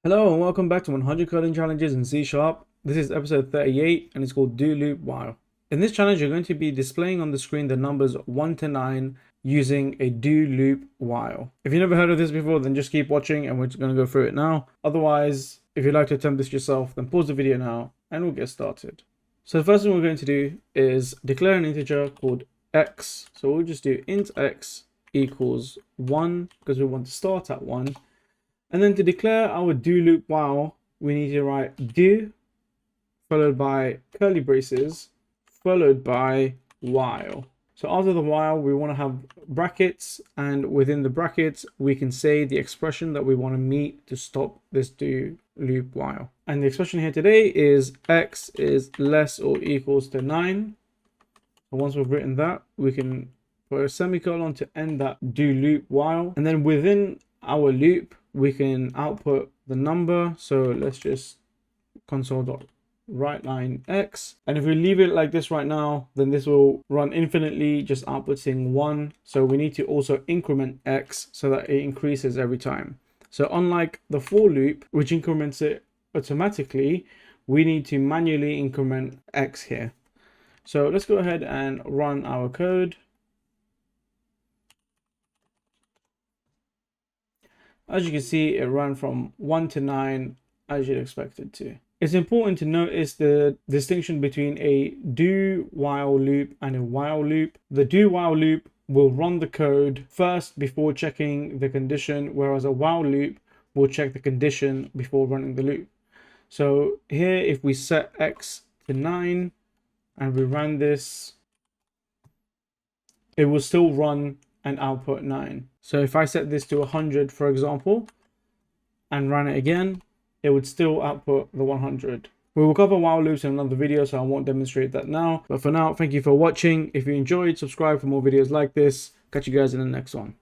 Hello and welcome back to 100 coding challenges in C Sharp. This is episode 38 and it's called do loop while. In this challenge, you're going to be displaying on the screen the numbers 1 to 9 using a do loop while. If you've never heard of this before, then just keep watching and we're just going to go through it now. Otherwise, if you'd like to attempt this yourself, then pause the video now and we'll get started. So the first thing we're going to do is declare an integer called x. So we'll just do int x equals 1 because we want to start at 1. And then to declare our do loop while, we need to write do followed by curly braces followed by while. So after the while, we want to have brackets, and within the brackets, we can say the expression that we want to meet to stop this do loop while. And the expression here today is x is less or equals to 9. So once we've written that, we can put a semicolon to end that do loop while. And then within our loop, we can output the number. So let's just console.writeLine x. And if we leave it like this right now, then this will run infinitely, just outputting 1. So we need to also increment x so that it increases every time. So unlike the for loop, which increments it automatically, we need to manually increment x here. So let's go ahead and run our code. As you can see, it ran from 1 to 9 as you'd expect it to. It's important to notice the distinction between a do while loop and a while loop. The do while loop will run the code first before checking the condition, whereas a while loop will check the condition before running the loop. So here, if we set x to 9 and we run this, it will still run and output 9. So if I set this to 100, for example, and run it again, it would still output the 100. We will cover while loops in another video, so I won't demonstrate that now. But for now, thank you for watching. If you enjoyed, subscribe for more videos like this. Catch you guys in the next one.